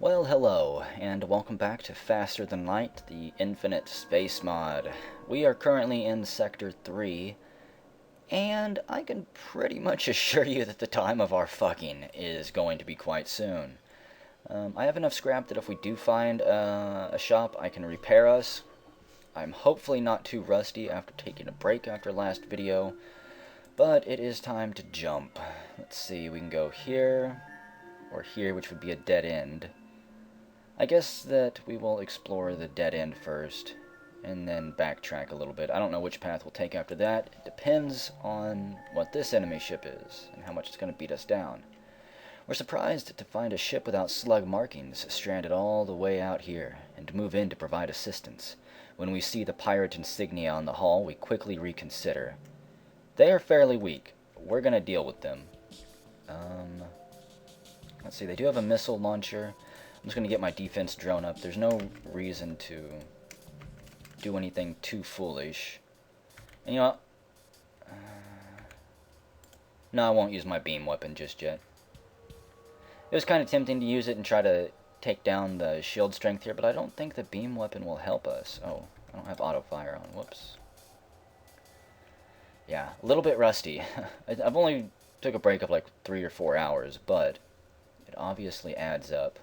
Well, hello, and welcome back to Faster Than Light, the Infinite Space Mod. We are currently in Sector 3, and I can pretty much assure you that the time of our fucking is going to be quite soon. I have enough scrap that if we do find a shop, I can repair us. I'm hopefully not too rusty after taking a break after last video, but it is time to jump. Let's see, we can go here, or here, which would be a dead end. I guess that we will explore the dead end first, and then backtrack a little bit. I don't know which path we'll take after that. It depends on what this enemy ship is, and how much it's going to beat us down. We're surprised to find a ship without slug markings stranded all the way out here, and move in to provide assistance. When we see the pirate insignia on the hull, we quickly reconsider. They are fairly weak. We're going to deal with them. Let's see, they do have a missile launcher. I'm just going to get my defense drone up. There's no reason to do anything too foolish. And you know, no, I won't use my beam weapon just yet. It was kind of tempting to use it and try to take down the shield strength here, but I don't think the beam weapon will help us. Oh, I don't have auto fire on. Whoops. Yeah, a little bit rusty. I've only took a break of like 3 or 4 hours, but it obviously adds up.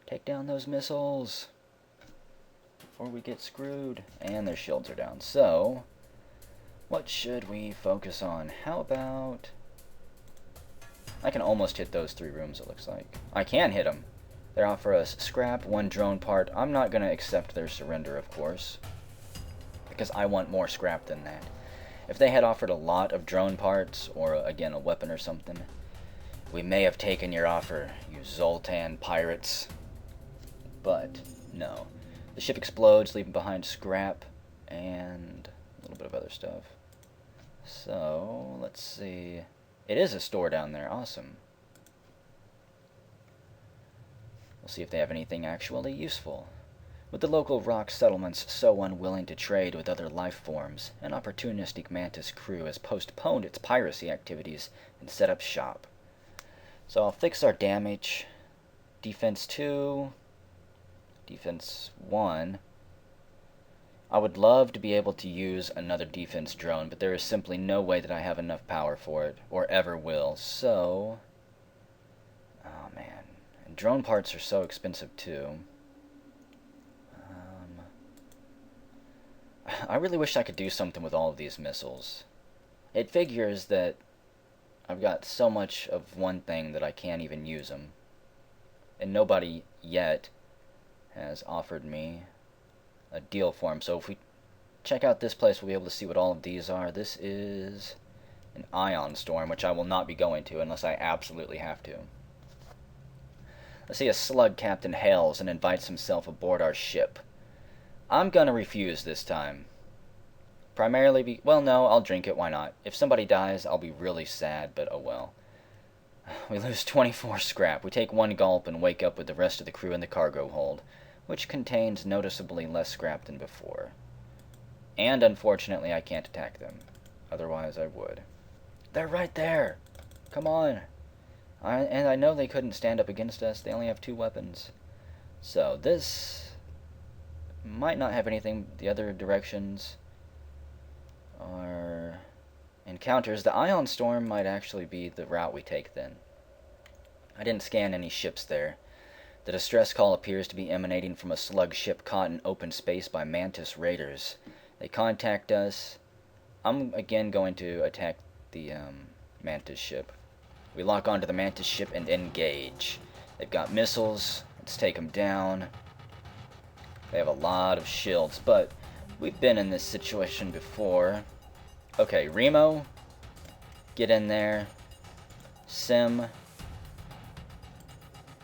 Take down those missiles before we get screwed. And their shields are down. So, what should we focus on? How about... I can almost hit those 3 rooms, it looks like. I can hit them. They offer us scrap, 1 drone part. I'm not going to accept their surrender, of course, because I want more scrap than that. If they had offered a lot of drone parts, or again a weapon or something, we may have taken your offer, you Zultan pirates. But no. The ship explodes, leaving behind scrap and a little bit of other stuff. So, let's see. It is a store down there. Awesome. We'll see if they have anything actually useful. With the local rock settlements so unwilling to trade with other life forms, an opportunistic Mantis crew has postponed its piracy activities and set up shop. So I'll fix our damage. Defense 2... Defense 1. I would love to be able to use another defense drone, but there is simply no way that I have enough power for it, or ever will, so... Oh man. And drone parts are so expensive too. I really wish I could do something with all of these missiles. It figures that I've got so much of one thing that I can't even use them. And nobody yet has offered me a deal for them. So if we check out this place, we'll be able to see what all of these are. This is an ion storm, which I will not be going to unless I absolutely have to. Let's see, a slug captain hails and invites himself aboard our ship. I'm gonna refuse this time. Primarily well, no, I'll drink it, why not? If somebody dies, I'll be really sad, but oh well. We lose 24 scrap. We take 1 gulp and wake up with the rest of the crew in the cargo hold, which contains noticeably less scrap than before. And unfortunately, I can't attack them. Otherwise, I would. They're right there! Come on! And I know they couldn't stand up against us. They only have 2 weapons. So, this might not have anything. The other directions are encounters. The ion storm might actually be the route we take then. I didn't scan any ships there. The distress call appears to be emanating from a slug ship caught in open space by Mantis raiders. They contact us. I'm again going to attack the Mantis ship. We lock onto the Mantis ship and engage. They've got missiles. Let's take them down. They have a lot of shields, but we've been in this situation before. Okay, Remo, get in there. Sim,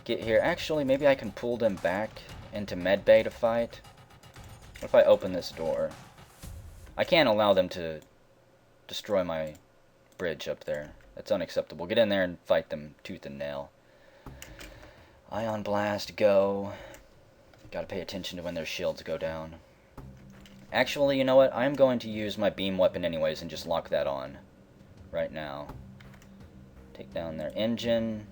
get here. Actually, maybe I can pull them back into medbay to fight. What if I open this door? I can't allow them to destroy my bridge up there. That's unacceptable. Get in there and fight them tooth and nail. Ion blast, go. Gotta pay attention to when their shields go down. Actually, you know what? I'm going to use my beam weapon anyways and just lock that on right now. Take down their engine.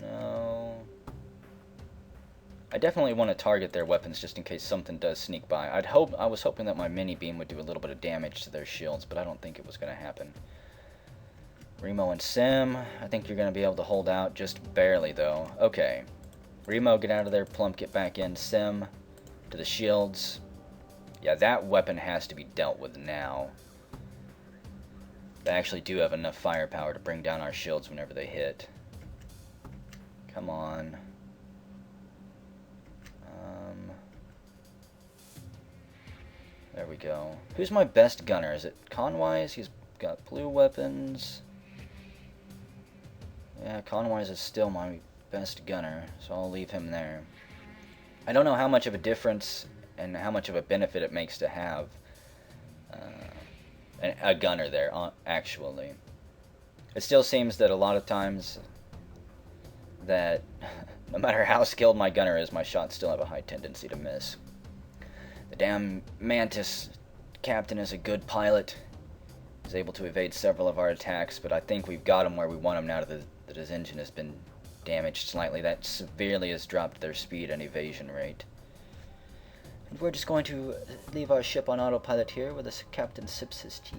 No. I definitely want to target their weapons just in case something does sneak by. I was hoping that my mini beam would do a little bit of damage to their shields, but I don't think it was going to happen. Remo and Sim, I think you're going to be able to hold out just barely, though. Okay. Remo, get out of there. Plump, get back in. Sim, to the shields. Yeah, that weapon has to be dealt with now. They actually do have enough firepower to bring down our shields whenever they hit. Come on. There we go. Who's my best gunner? Is it Conwise? He's got blue weapons. Yeah, Conwise is still my best gunner, so I'll leave him there. I don't know how much of a difference and how much of a benefit it makes to have a gunner there, actually. It still seems that a lot of times that no matter how skilled my gunner is, my shots still have a high tendency to miss. The damn Mantis captain is a good pilot. He's able to evade several of our attacks, but I think we've got him where we want him now that his engine has been damaged slightly. That severely has dropped their speed and evasion rate. And we're just going to leave our ship on autopilot here where the captain sips his tea.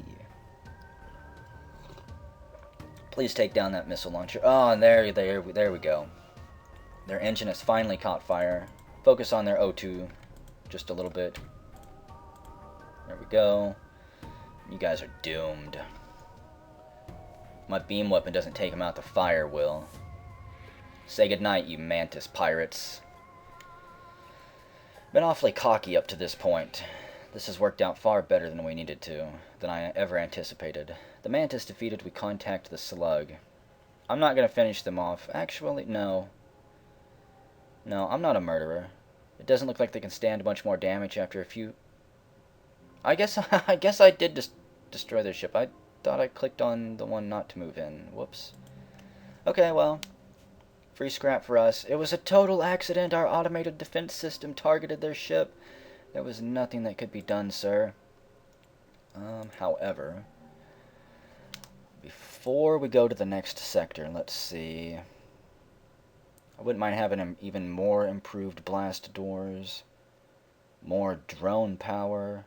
Please take down that missile launcher. Oh, and there we go. Their engine has finally caught fire. Focus on their O2 just a little bit. There we go. You guys are doomed. My beam weapon doesn't take them out, the fire will. Say goodnight, you Mantis pirates. Been awfully cocky up to this point. This has worked out far better than we needed to, than I ever anticipated. The Mantis defeated, we contact the Slug. I'm not going to finish them off. Actually, no. No, I'm not a murderer. It doesn't look like they can stand much more damage after a few... I guess I did destroy their ship. I thought I clicked on the one not to move in. Whoops. Okay, well... Free scrap for us. It was a total accident. Our automated defense system targeted their ship. There was nothing that could be done, sir. However, before we go to the next sector, let's see. I wouldn't mind having even more improved blast doors, more drone power.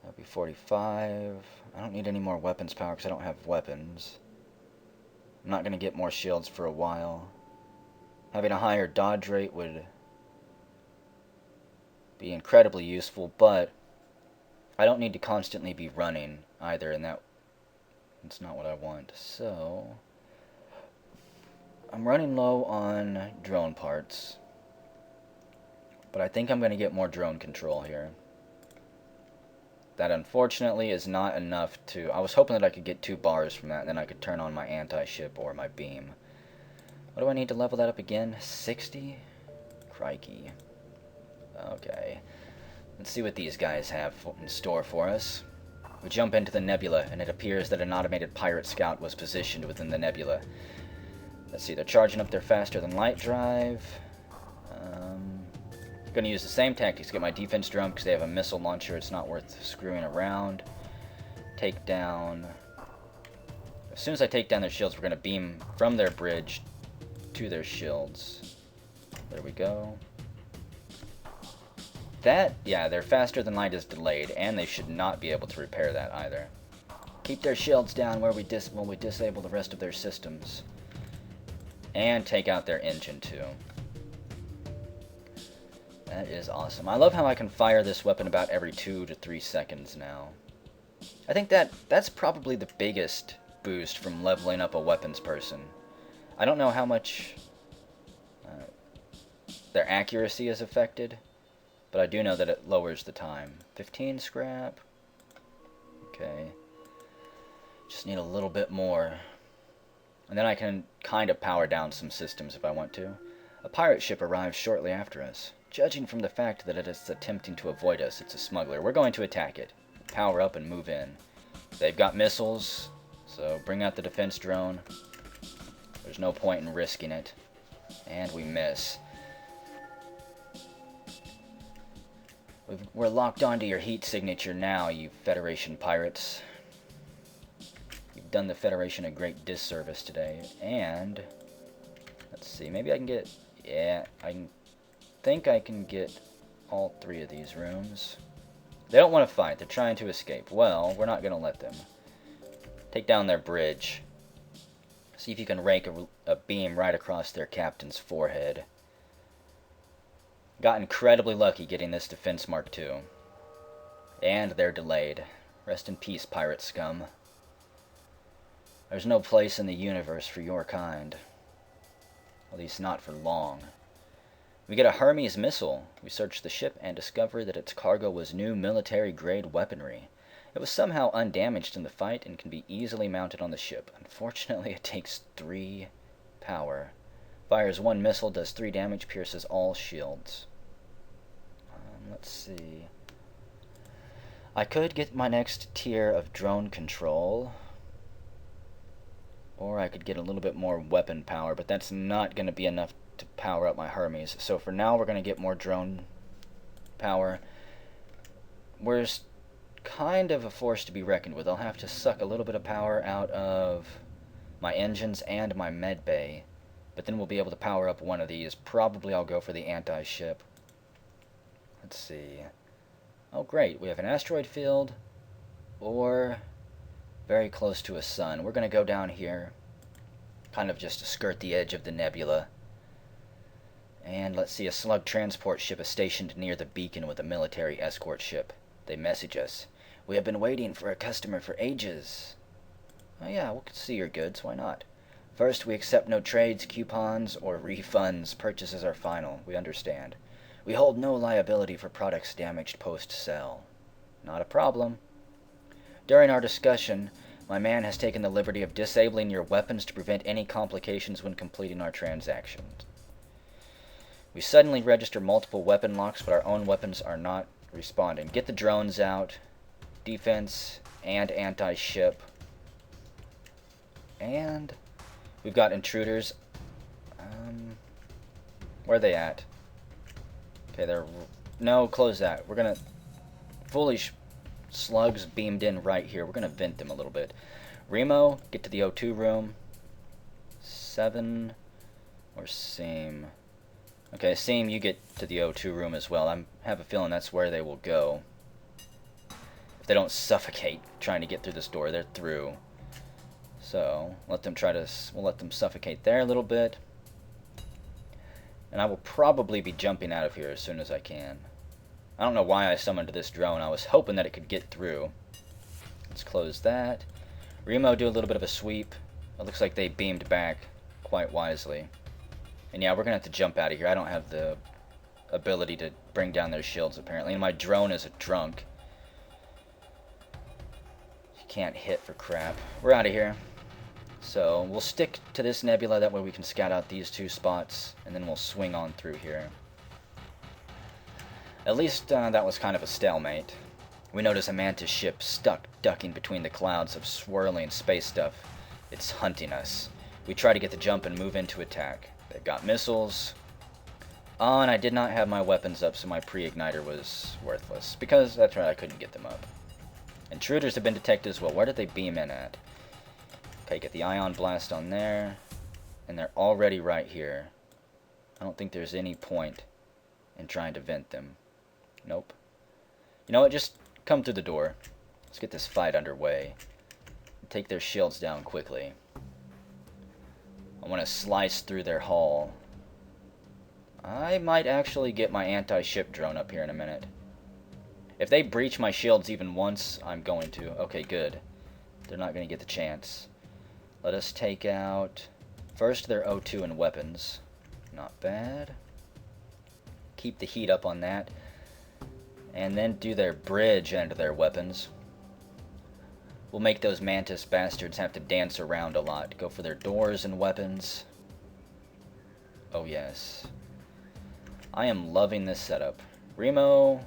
That'd be 45. I don't need any more weapons power because I don't have weapons. I'm not going to get more shields for a while. Having a higher dodge rate would be incredibly useful, but I don't need to constantly be running either, and that's not what I want. So, I'm running low on drone parts, but I think I'm going to get more drone control here. That unfortunately is not enough to... I was hoping that I could get 2 bars from that, and then I could turn on my anti-ship or my beam. What do I need to level that up again? 60? Crikey. Okay. Let's see what these guys have in store for us. We jump into the Nebula, and it appears that an automated pirate scout was positioned within the Nebula. Let's see, they're charging up their faster-than-light drive. I'm going to use the same tactics, get my defense drone because they have a missile launcher. It's not worth screwing around. Take down... As soon as I take down their shields, we're going to beam from their bridge to their shields. There we go. Yeah, their faster than light is delayed, and they should not be able to repair that either. Keep their shields down where we disable the rest of their systems. And take out their engine too. That is awesome. I love how I can fire this weapon about every 2 to 3 seconds now. I think that's probably the biggest boost from leveling up a weapons person. I don't know how much their accuracy is affected, but I do know that it lowers the time. 15 scrap. Okay. Just need a little bit more. And then I can kind of power down some systems if I want to. A pirate ship arrives shortly after us. Judging from the fact that it is attempting to avoid us, it's a smuggler. We're going to attack it. Power up and move in. They've got missiles, so bring out the defense drone. There's no point in risking it. And we miss. We're locked onto your heat signature now, you Federation pirates. You've done the Federation a great disservice today. And, let's see, maybe I can get... Yeah, think I can get all 3 of these rooms. They don't want to fight. They're trying to escape. Well, we're not going to let them. Take down their bridge. See if you can rake a beam right across their captain's forehead. Got incredibly lucky getting this defense mark II. And they're delayed. Rest in peace, pirate scum. There's no place in the universe for your kind. At least not for long. We get a Hermes missile. We search the ship and discover that its cargo was new military-grade weaponry. It was somehow undamaged in the fight and can be easily mounted on the ship. Unfortunately, it takes 3 power. Fires 1 missile, does 3 damage, pierces all shields. Let's see. I could get my next tier of drone control. Or I could get a little bit more weapon power, but that's not going to be enough to power up my Hermes. So for now, we're going to get more drone power. We're kind of a force to be reckoned with. I'll have to suck a little bit of power out of my engines and my med bay. But then we'll be able to power up one of these. Probably I'll go for the anti-ship. Let's see. Oh, great. We have an asteroid field. Or very close to a sun. We're going to go down here. Kind of just to skirt the edge of the nebula. And let's see, a Slug transport ship is stationed near the beacon with a military escort ship. They message us. We have been waiting for a customer for ages. Oh yeah, we'll see your goods, why not? First, we accept no trades, coupons, or refunds. Purchases are final, we understand. We hold no liability for products damaged post-sale. Not a problem. During our discussion, my man has taken the liberty of disabling your weapons to prevent any complications when completing our transactions. We suddenly register multiple weapon locks, but our own weapons are not responding. Get the drones out. Defense and anti-ship. And we've got intruders. Where are they at? Okay, they're... No, close that. We're gonna... Foolish slugs beamed in right here. We're gonna vent them a little bit. Remo, get to the O2 room. 7 or Seam. Okay, Seam, you get to the O2 room as well. I have a feeling that's where they will go. If they don't suffocate trying to get through this door, they're through. So, we'll let them suffocate there a little bit. And I will probably be jumping out of here as soon as I can. I don't know why I summoned this drone. I was hoping that it could get through. Let's close that. Remo, do a little bit of a sweep. It looks like they beamed back quite wisely. And yeah, we're going to have to jump out of here. I don't have the ability to bring down their shields, apparently. And my drone is a drunk. You can't hit for crap. We're out of here. So, we'll stick to this nebula. That way we can scout out these 2 spots. And then we'll swing on through here. At least that was kind of a stalemate. We notice a Mantis ship stuck, ducking between the clouds of swirling space stuff. It's hunting us. We try to get the jump and move into attack. They've got missiles. Oh, and I did not have my weapons up, so my pre-igniter was worthless. Because, that's right, I couldn't get them up. Intruders have been detected as well. Where did they beam in at? Okay, get the ion blast on there. And they're already right here. I don't think there's any point in trying to vent them. Nope. You know what, just come through the door. Let's get this fight underway. Take their shields down quickly. I want to slice through their hull. I might actually get my anti-ship drone up here in a minute. If they breach my shields even once, I'm going to. Okay, good. They're not going to get the chance. Let us take out... First, their O2 and weapons. Not bad. Keep the heat up on that. And then do their bridge and their weapons. We'll make those Mantis bastards have to dance around a lot. Go for their doors and weapons. Oh yes. I am loving this setup. Remo,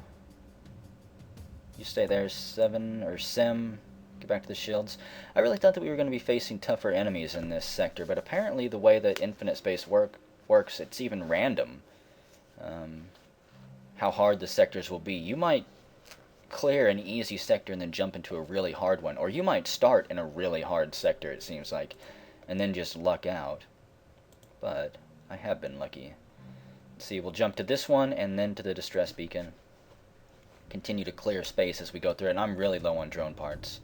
you stay there. 7 or Sim, get back to the shields. I really thought that we were going to be facing tougher enemies in this sector, but apparently the way that infinite space works, it's even random. How hard the sectors will be. You might clear an easy sector and then jump into a really hard one, or you might start in a really hard sector, it seems like, and then just luck out. But I have been lucky. Let's see, we'll jump to this one and then to the distress beacon. Continue to clear space as we go through it, and I'm really low on drone parts.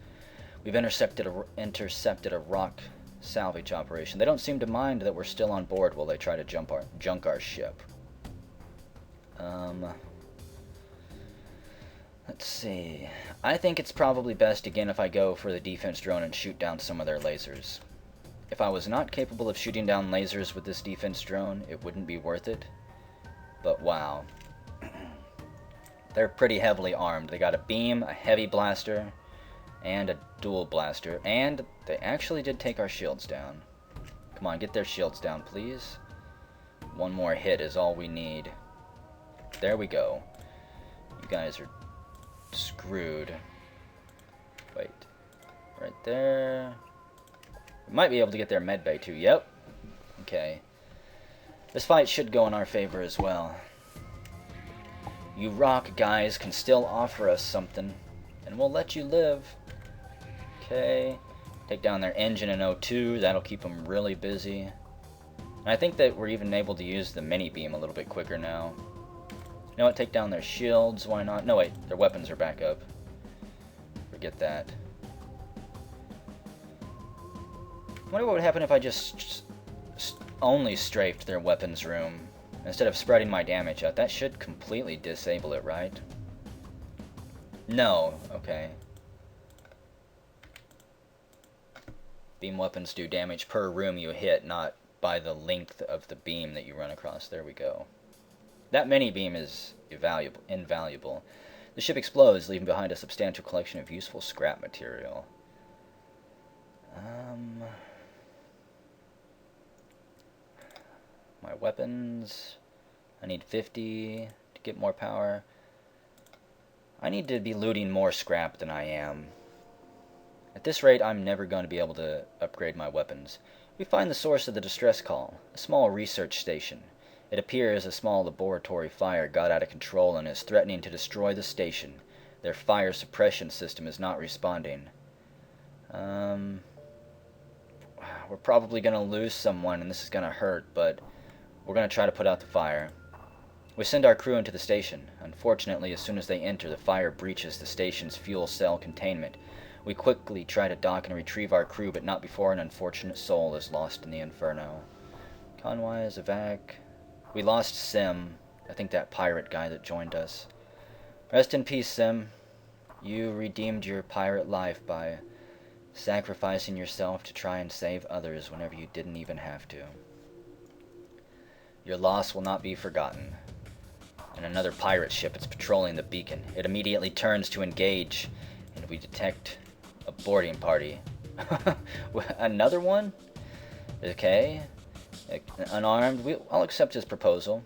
We've intercepted a rock salvage operation. They don't seem to mind that we're still on board while they try to junk our ship. Let's see. I think it's probably best again if I go for the defense drone and shoot down some of their lasers. If I was not capable of shooting down lasers with this defense drone, it wouldn't be worth it. But wow. They're pretty heavily armed. They got a beam, a heavy blaster, and a dual blaster. And they actually did take our shields down. Come on, get their shields down, please. One more hit is all we need. There we go. You guys are screwed. Wait. Right there. We might be able to get their medbay too. Yep. Okay. This fight should go in our favor as well. You rock guys can still offer us something, and we'll let you live. Okay. Take down their engine in O2. That'll keep them really busy. And I think that we're even able to use the mini beam a little bit quicker now. You know what? Take down their shields. Why not? No, wait. Their weapons are back up. Forget that. I wonder what would happen if I just only strafed their weapons room instead of spreading my damage out. That should completely disable it, right? No. Okay. Beam weapons do damage per room you hit, not by the length of the beam that you run across. There we go. That mini beam is invaluable. The ship explodes, leaving behind a substantial collection of useful scrap material. My weapons. I need 50 to get more power. I need to be looting more scrap than I am. At this rate, I'm never going to be able to upgrade my weapons. We find the source of the distress call, a small research station. It appears a small laboratory fire got out of control and is threatening to destroy the station. Their fire suppression system is not responding. We're probably going to lose someone, and this is going to hurt, but we're going to try to put out the fire. We send our crew into the station. Unfortunately, as soon as they enter, the fire breaches the station's fuel cell containment. We quickly try to dock and retrieve our crew, but not before an unfortunate soul is lost in the inferno. Convoy is evac. We lost Sim. I think that pirate guy that joined us. Rest in peace, Sim. You redeemed your pirate life by sacrificing yourself to try and save others whenever you didn't even have to. Your loss will not be forgotten. And another pirate ship is patrolling the beacon. It immediately turns to engage, and we detect a boarding party. Another one? Okay. Unarmed. I'll accept his proposal.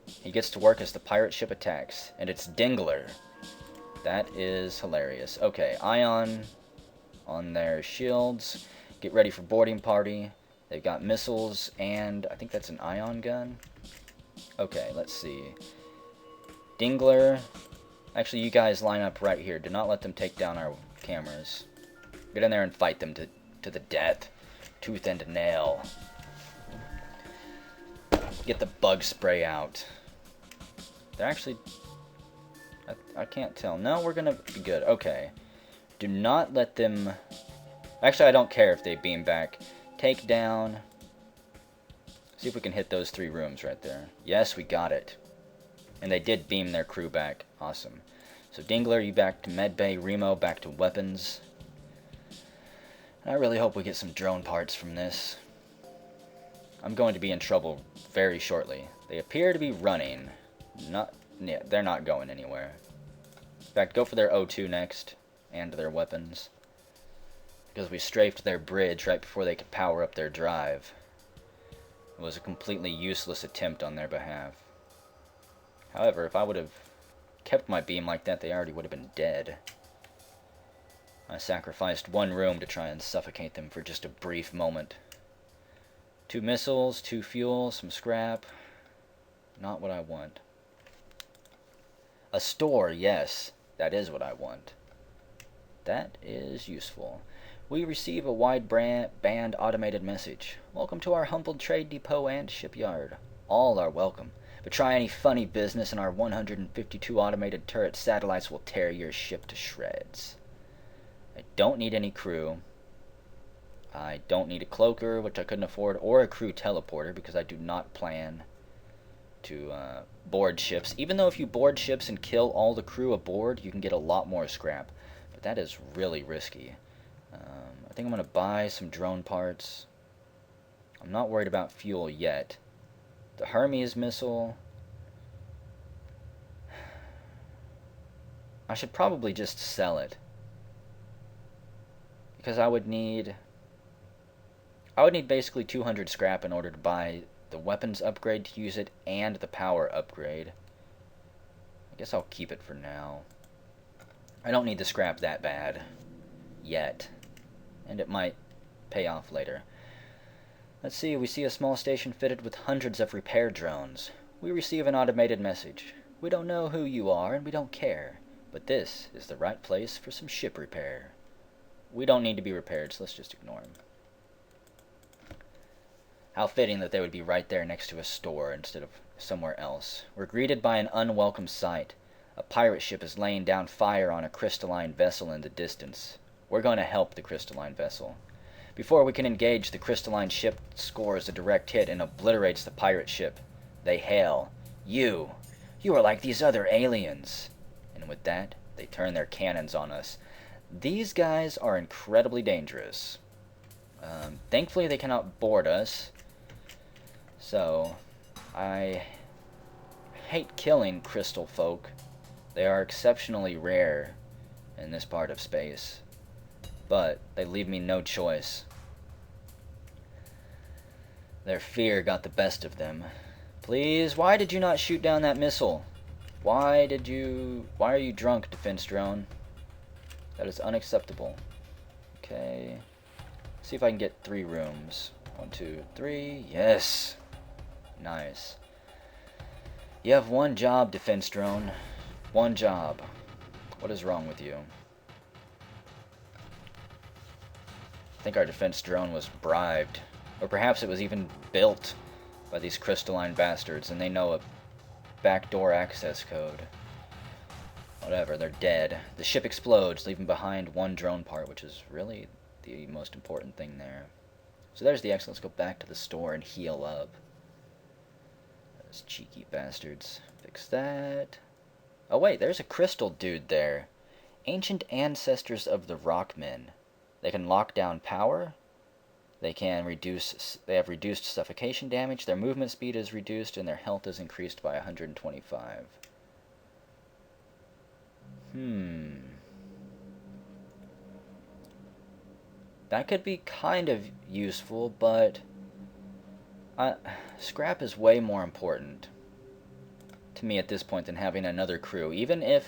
He gets to work as the pirate ship attacks, and it's Dingler. That is hilarious. Okay, ion on their shields. Get ready for boarding party. They've got missiles, and I think that's an ion gun. Okay, let's see. Dingler. Actually, you guys line up right here. Do not let them take down our cameras. Get in there and fight them to the death. Tooth and nail. Get the bug spray out. They're actually... I can't tell. No, we're gonna be good. Okay. Do not let them... Actually, I don't care if they beam back. Take down. See if we can hit those 3 rooms right there. Yes, we got it. And they did beam their crew back. Awesome. So Dingler, you back to medbay. Remo, back to weapons. And I really hope we get some drone parts from this. I'm going to be in trouble very shortly. They appear to be running. Yeah, they're not going anywhere. In fact, go for their O2 next. And their weapons. Because we strafed their bridge right before they could power up their drive. It was a completely useless attempt on their behalf. However, if I would have kept my beam like that, they already would have been dead. I sacrificed 1 room to try and suffocate them for just a brief moment. 2 missiles, 2 fuel, some scrap. Not what I want. A store, yes. That is what I want. That is useful. We receive a wide-band automated message. Welcome to our humble trade depot and shipyard. All are welcome, But try any funny business and our 152 automated turret satellites will tear your ship to shreds. I don't need any crew. I don't need a cloaker, which I couldn't afford, or a crew teleporter, because I do not plan to board ships. Even though if you board ships and kill all the crew aboard, you can get a lot more scrap. But that is really risky. I think I'm going to buy some drone parts. I'm not worried about fuel yet. The Hermes missile. I should probably just sell it. Because I would need basically 200 scrap in order to buy the weapons upgrade to use it and the power upgrade. I guess I'll keep it for now. I don't need the scrap that bad yet. And it might pay off later. Let's see, we see a small station fitted with hundreds of repair drones. We receive an automated message. We don't know who you are and we don't care, but this is the right place for some ship repair. We don't need to be repaired, so let's just ignore them. How fitting that they would be right there next to a store instead of somewhere else. We're greeted by an unwelcome sight. A pirate ship is laying down fire on a crystalline vessel in the distance. We're going to help the crystalline vessel. Before we can engage, the crystalline ship scores a direct hit and obliterates the pirate ship. They hail, You are like these other aliens. And with that, they turn their cannons on us. These guys are incredibly dangerous. Thankfully, they cannot board us. So, I hate killing crystal folk. They are exceptionally rare in this part of space. But they leave me no choice. Their fear got the best of them. Please, why did you not shoot down that missile? Why are you drunk, defense drone? That is unacceptable. Okay. See if I can get 3 rooms. 1, 2, 3. Yes. Nice. You have one job, defense drone. One job. What is wrong with you? I think our defense drone was bribed. Or perhaps it was even built by these crystalline bastards and they know a backdoor access code. Whatever, they're dead. The ship explodes, leaving behind one drone part, which is really the most important thing there. So there's the exit. Let's go back to the store and heal up. Those cheeky bastards. Fix that. Oh wait, there's a crystal dude there. Ancient ancestors of the Rockmen. They can lock down power. They have reduced suffocation damage. Their movement speed is reduced and their health is increased by 125. That could be kind of useful, but scrap is way more important to me at this point than having another crew. Even if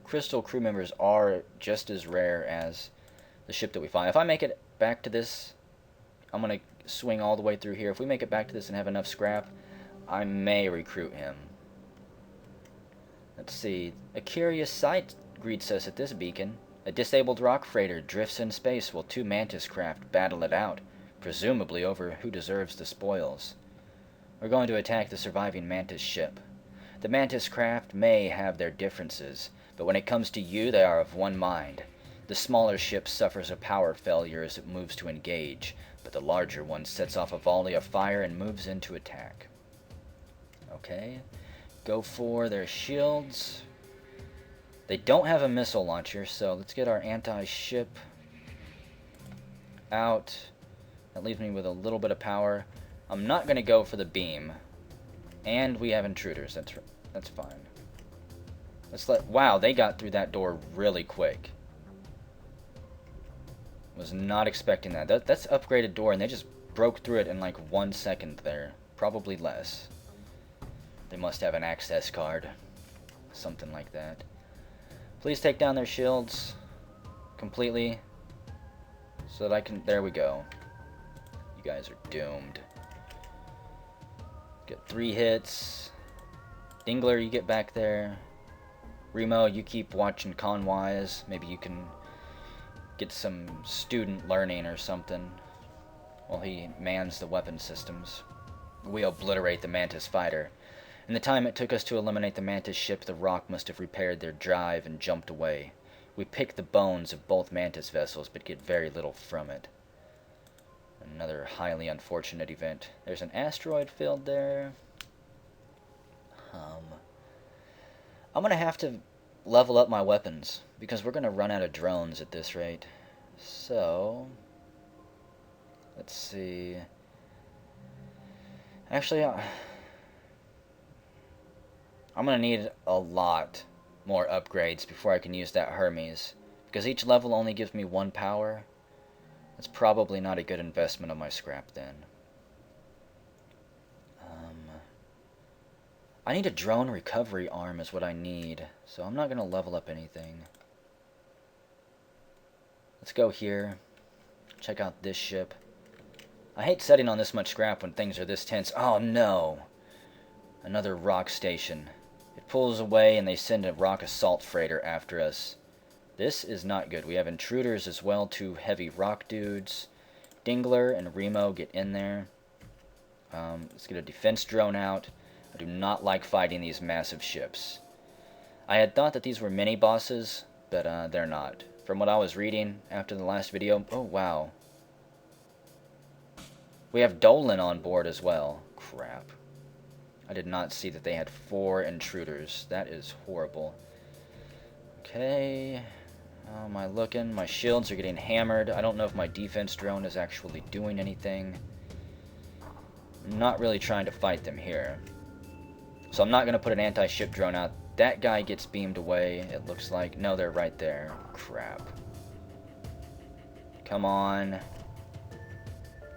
crystal crew members are just as rare as the ship that we fly. If I make it back to this, I'm going to swing all the way through here. If we make it back to this and have enough scrap, I may recruit him. Let's see. A curious sight greets us at this beacon. A disabled rock freighter drifts in space while 2 Mantis craft battle it out, presumably over who deserves the spoils. We're going to attack the surviving Mantis ship. The Mantis craft may have their differences, but when it comes to you, they are of one mind. The smaller ship suffers a power failure as it moves to engage, but the larger one sets off a volley of fire and moves in to attack. Okay, go for their shields. They don't have a missile launcher, so let's get our anti-ship out. That leaves me with a little bit of power. I'm not going to go for the beam. And we have intruders, that's fine. Wow, they got through that door really quick. Was not expecting that. That's upgraded door, and they just broke through it in like 1 second there. Probably less. They must have an access card. Something like that. Please take down their shields completely so that I can... There we go. You guys are doomed. Get 3 hits. Dingler, you get back there. Remo, you keep watching Conwise. Maybe you can get some student learning or something while he mans the weapon systems. We obliterate the Mantis fighter. In the time it took us to eliminate the Mantis ship, the rock must have repaired their drive and jumped away. We picked the bones of both Mantis vessels, but get very little from it. Another highly unfortunate event. There's an asteroid field there. I'm going to have to level up my weapons, because we're going to run out of drones at this rate. So, let's see. Actually, I'm going to need a lot more upgrades before I can use that Hermes, because each level only gives me 1 power. That's probably not a good investment of my scrap then. I need a drone recovery arm is what I need, so I'm not going to level up anything. Let's go here. Check out this ship. I hate setting on this much scrap when things are this tense. Oh no! Another rock station. It pulls away and they send a rock assault freighter after us. This is not good. We have intruders as well, 2 heavy rock dudes. Dingler and Remo get in there. Let's get a defense drone out. I do not like fighting these massive ships. I had thought that these were mini-bosses, but they're not. From what I was reading after the last video... Oh, wow. We have Dolan on board as well. Crap. I did not see that they had 4 intruders. That is horrible. Okay. How am I looking? My shields are getting hammered. I don't know if my defense drone is actually doing anything. I'm not really trying to fight them here. So I'm not going to put an anti-ship drone out. That guy gets beamed away, it looks like. No, they're right there. Crap. Come on.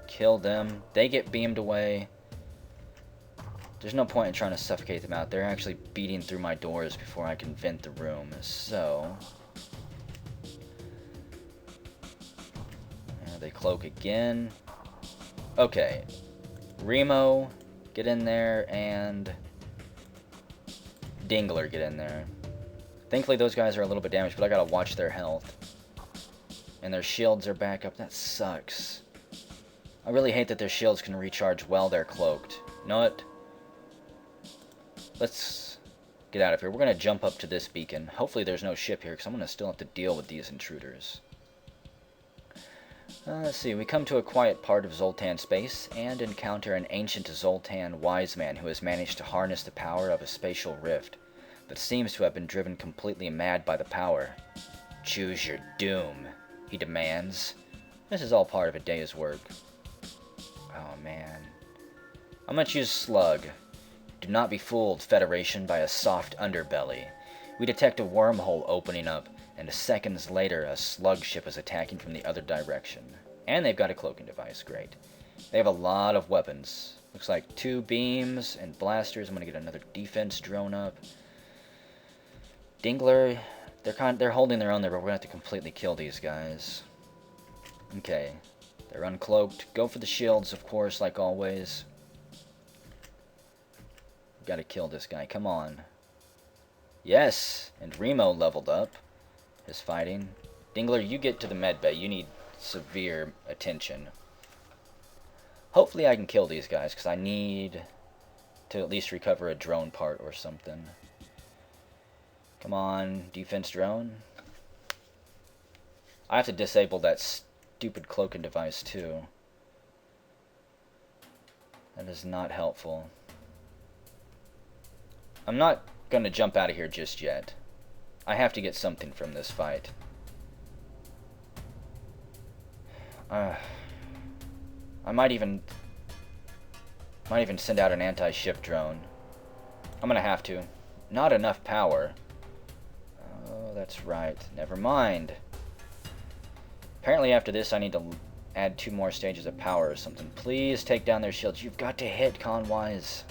Kill them. They get beamed away. There's no point in trying to suffocate them out. They're actually beating through my doors before I can vent the room. So... they cloak again. Okay. Remo, get in there, and... Dingler, get in there. Thankfully those guys are a little bit damaged, but I gotta watch their health. And their shields are back up. That sucks. I really hate that their shields can recharge while they're cloaked. You know what? Let's get out of here. We're gonna jump up to this beacon. Hopefully there's no ship here, because I'm gonna still have to deal with these intruders. Let's see, we come to a quiet part of Zultan space, and encounter an ancient Zultan wise man who has managed to harness the power of a spatial rift, but seems to have been driven completely mad by the power. Choose your doom, he demands. This is all part of a day's work. Oh man. I'm gonna choose Slug. Do not be fooled, Federation, by a soft underbelly. We detect a wormhole opening up, and seconds later a slug ship is attacking from the other direction. And they've got a cloaking device, great. They have a lot of weapons. Looks like 2 beams and blasters. I'm gonna get another defense drone up. Dingler, they're holding their own there, but we're gonna have to completely kill these guys. Okay, they're uncloaked. Go for the shields, of course, like always. Gotta kill this guy, come on. Yes, and Remo leveled up his fighting. Dingler, you get to the med bay. You need severe attention. Hopefully I can kill these guys, because I need to at least recover a drone part or something. Come on, defense drone. I have to disable that stupid cloaking device too. That is not helpful. I'm not going to jump out of here just yet. I have to get something from this fight. I might even send out an anti-ship drone. I'm gonna have to. Not enough power. Oh, that's right. Never mind. Apparently after this I need to add 2 more stages of power or something. Please take down their shields. You've got to hit, Conwise.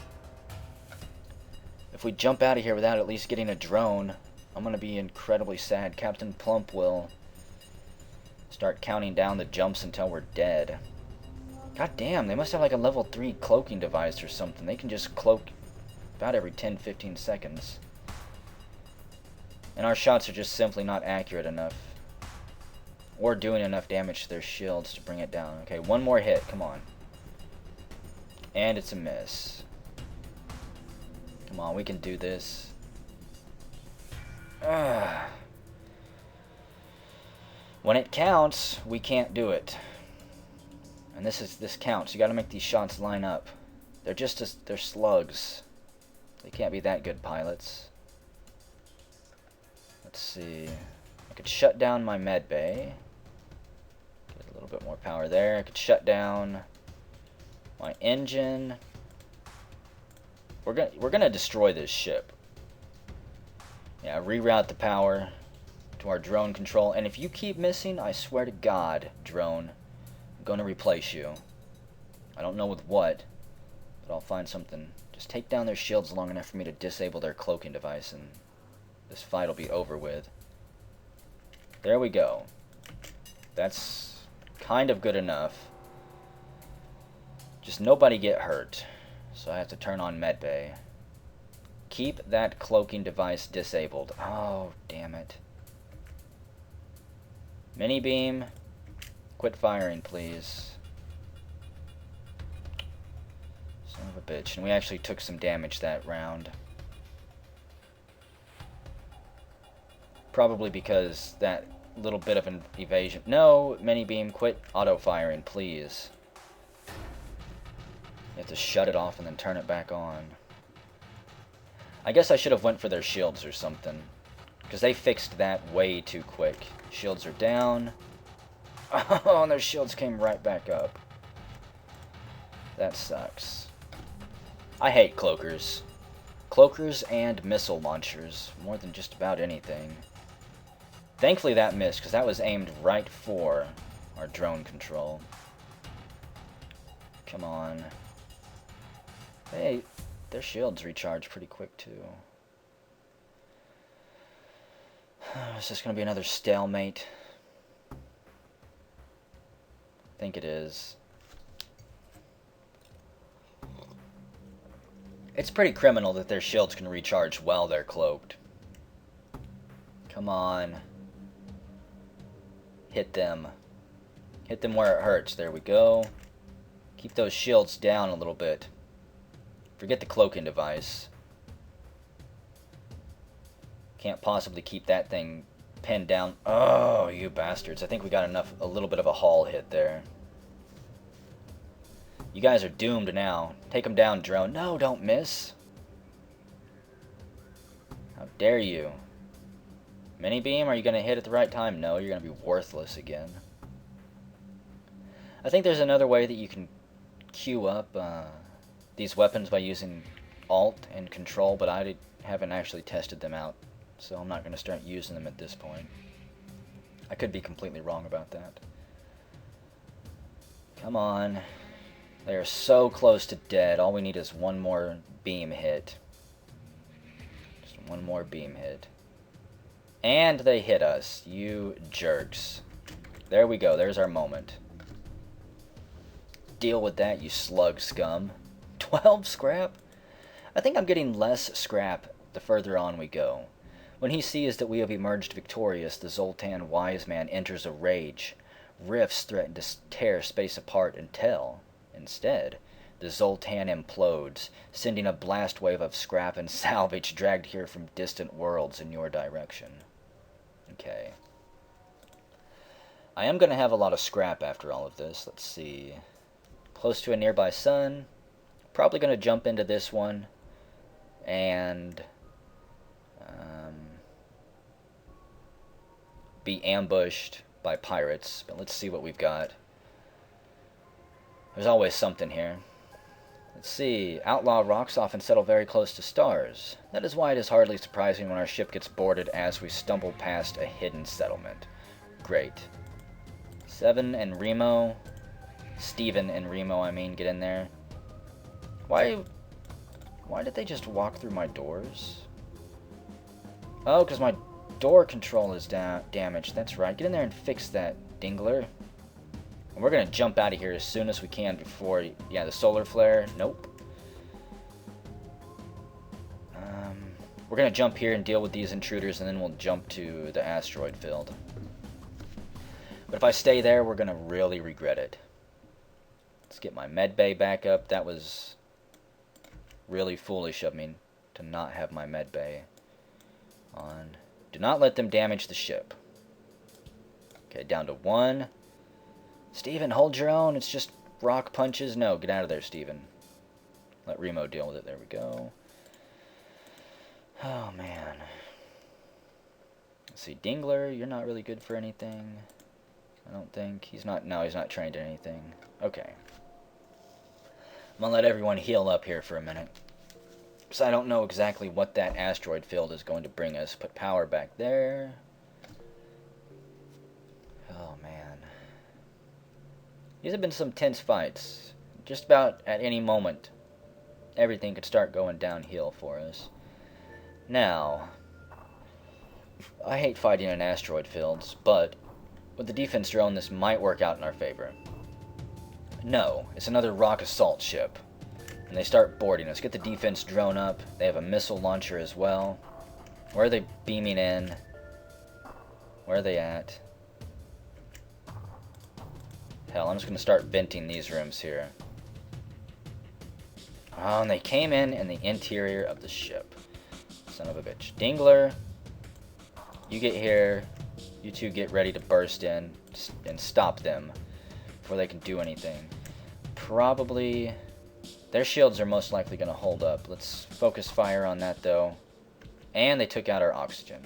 If we jump out of here without at least getting a drone, I'm gonna be incredibly sad. Captain Plump will start counting down the jumps until we're dead. God damn, they must have like a level 3 cloaking device or something. They can just cloak about every 10-15 seconds. And our shots are just simply not accurate enough. Or doing enough damage to their shields to bring it down. Okay, 1 more hit, come on. And it's a miss. Come on, we can do this. When it counts, we can't do it. And this counts. You got to make these shots line up. They're slugs. They can't be that good pilots. Let's see. I could shut down my med bay. Get a little bit more power there. I could shut down my engine. We're gonna destroy this ship. Yeah, reroute the power to our drone control. And if you keep missing, I swear to God, drone, I'm gonna replace you. I don't know with what, but I'll find something. Just take down their shields long enough for me to disable their cloaking device, and this fight will be over with. There we go. That's kind of good enough. Just nobody get hurt. So I have to turn on medbay. Keep that cloaking device disabled. Oh, damn it. Mini beam. Quit firing, please. Son of a bitch. And we actually took some damage that round. Probably because that little bit of an evasion. No, mini beam, quit auto firing, please. You have to shut it off and then turn it back on. I guess I should have went for their shields or something, because they fixed that way too quick. Shields are down. Oh, and their shields came right back up. That sucks. I hate cloakers. Cloakers and missile launchers, more than just about anything. Thankfully that missed, because that was aimed right for our drone control. Come on. Hey, their shields recharge pretty quick, too. Is this going to be another stalemate? I think it is. It's pretty criminal that their shields can recharge while they're cloaked. Come on. Hit them. Hit them where it hurts. There we go. Keep those shields down a little bit. Forget the cloaking device. Can't possibly keep that thing pinned down. Oh, you bastards. I think we got a little bit of a haul hit there. You guys are doomed now. Take them down, drone. No, don't miss. How dare you? Mini beam, are you going to hit at the right time? No, you're going to be worthless again. I think there's another way that you can queue up these weapons by using Alt and Control, but I haven't actually tested them out, so I'm not going to start using them at this point. I could be completely wrong about that. Come on. They are so close to dead. All we need is one more beam hit. Just one more beam hit. And they hit us. You jerks. There we go. There's our moment. Deal with that, you slug scum. 12 scrap? I think I'm getting less scrap the further on we go. When he sees that we have emerged victorious, the Zultan wise man enters a rage. Rifts threaten to tear space apart until, instead, the Zultan implodes, sending a blast wave of scrap and salvage dragged here from distant worlds in your direction. Okay. I am going to have a lot of scrap after all of this. Let's see. Close to a nearby sun. Probably going to jump into this one and be ambushed by pirates. But let's see what we've got. There's always something here. Let's see. Outlaw rocks often settle very close to stars. That is why it is hardly surprising when our ship gets boarded as we stumble past a hidden settlement. Great. Seven and Remo. Steven and Remo, I mean, get in there. Why did they just walk through my doors? Oh, because my door control is damaged. That's right. Get in there and fix that, Dingler. And we're going to jump out of here as soon as we can before... Yeah, the solar flare. Nope. We're going to jump here and deal with these intruders, and then we'll jump to the asteroid field. But if I stay there, we're going to really regret it. Let's get my med bay back up. That was really foolish of me to not have my med bay on. Do not let them damage the ship. Okay, down to 1. Steven, hold your own. It's just rock punches. No, get out of there, Steven. Let Remo deal with it. There we go. Oh, man. Let's see. Dingler, you're not really good for anything. I don't think. He's not... No, he's not trained in anything. Okay. I'm going to let everyone heal up here for a minute. Because I don't know exactly what that asteroid field is going to bring us. Put power back there. Oh, man. These have been some tense fights. Just about at any moment, everything could start going downhill for us. Now, I hate fighting in asteroid fields, but with the defense drone, this might work out in our favor. No, it's another rock assault ship. And they start boarding us. Get the defense drone up. They have a missile launcher as well. Where are they beaming in? Where are they at? Hell, I'm just going to start venting these rooms here. Oh, and they came in the interior of the ship. Son of a bitch. Dingler, you get here. You two get ready to burst in and stop them before they can do anything. Probably... Their shields are most likely going to hold up. Let's focus fire on that, though. And they took out our oxygen.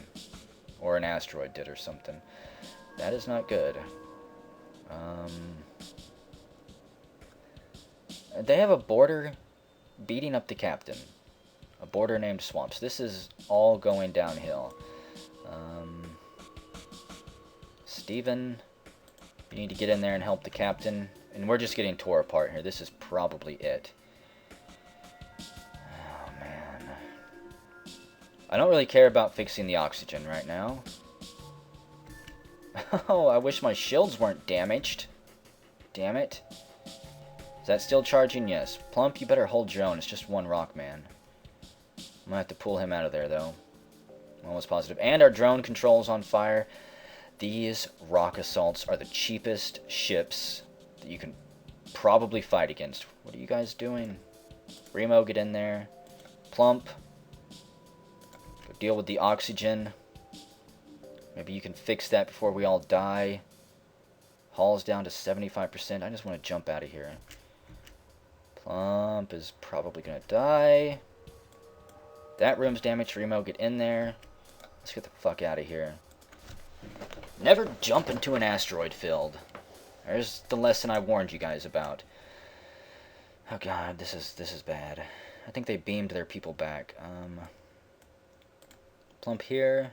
Or an asteroid did or something. That is not good. They have a boarder beating up the captain. A boarder named Swamps. This is all going downhill. Steven, you need to get in there and help the captain. And we're just getting tore apart here. This is probably it. Oh, man. I don't really care about fixing the oxygen right now. Oh, I wish my shields weren't damaged. Damn it. Is that still charging? Yes. Plump, you better hold your own. It's just one rock, man. I'm gonna have to pull him out of there, though. Almost positive. And our drone control's on fire. These rock assaults are the cheapest ships that you can probably fight against. What are you guys doing? Remo, get in there. Plump, go deal with the oxygen. Maybe you can fix that before we all die. Hull's down to 75%. I just want to jump out of here. Plump is probably going to die. That room's damaged. Remo, get in there. Let's get the fuck out of here. Never jump into an asteroid field. There's the lesson I warned you guys about. Oh god, this is bad. I think they beamed their people back. Plump here.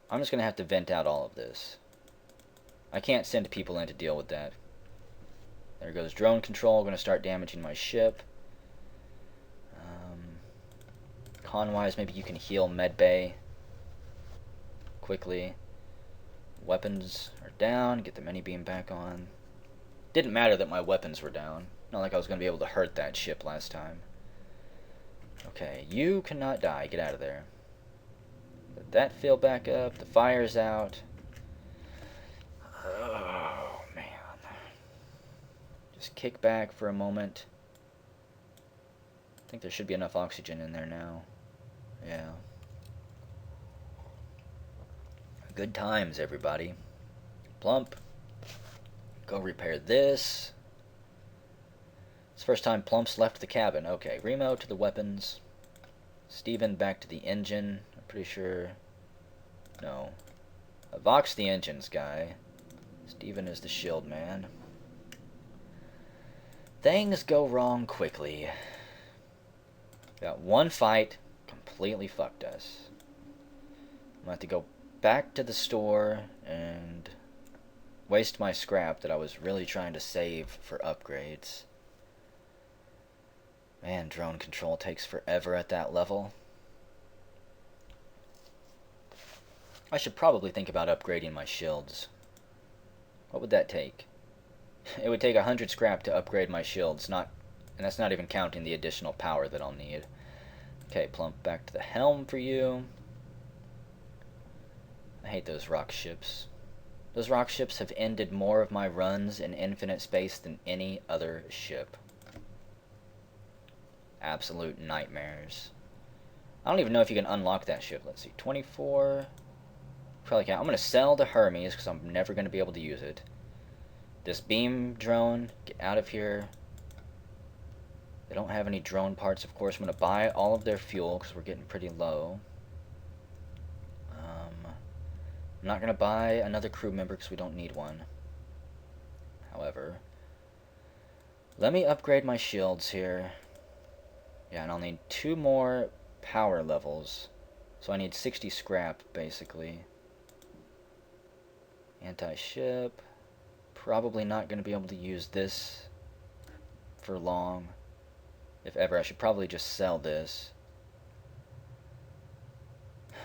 I'm just gonna have to vent out all of this. I can't send people in to deal with that. There goes drone control. Gonna start damaging my ship. Con-wise, maybe you can heal medbay quickly. Weapons are down. Get the mini-beam back on. Didn't matter that my weapons were down. Not like I was going to be able to hurt that ship last time. Okay, you cannot die. Get out of there. Let that fill back up. The fire's out. Oh, man. Just kick back for a moment. I think there should be enough oxygen in there now. Yeah. Good times, everybody. Plump, go repair this. It's the first time Plump's left the cabin. Okay, Remo to the weapons. Steven back to the engine. I'm pretty sure... No. Vox the engines guy. Steven is the shield man. Things go wrong quickly. Got one fight. Completely fucked us. I'm gonna have to go back to the store and waste my scrap that I was really trying to save for upgrades. Man, drone control takes forever at that level. I should probably think about upgrading my shields. What would that take? It would take 100 scrap to upgrade my shields, and that's not even counting the additional power that I'll need. Okay, Plump, back to the helm for you. I hate those rock ships. Those rock ships have ended more of my runs in infinite space than any other ship. Absolute nightmares. I don't even know if you can unlock that ship. Let's see, 24. Probably can't. I'm going to sell the Hermes because I'm never going to be able to use it. This beam drone, get out of here. They don't have any drone parts, of course. I'm going to buy all of their fuel because we're getting pretty low. I'm not going to buy another crew member because we don't need one. However, let me upgrade my shields here. Yeah, and I'll need 2 more power levels. So I need 60 scrap, basically. Anti-ship. Probably not going to be able to use this for long. If ever, I should probably just sell this.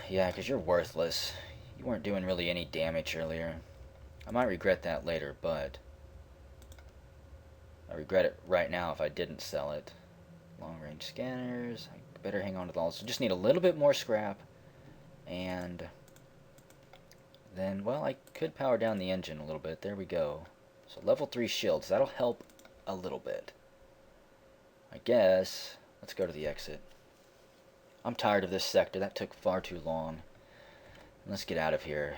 Yeah, because you're worthless. You weren't doing really any damage earlier. I might regret that later, but I regret it right now if I didn't sell it. Long-range scanners. I better hang on to those. So just need a little bit more scrap. And then, well, I could power down the engine a little bit. There we go. So level 3 shields. That'll help a little bit. I guess. Let's go to the exit. I'm tired of this sector. That took far too long. Let's get out of here.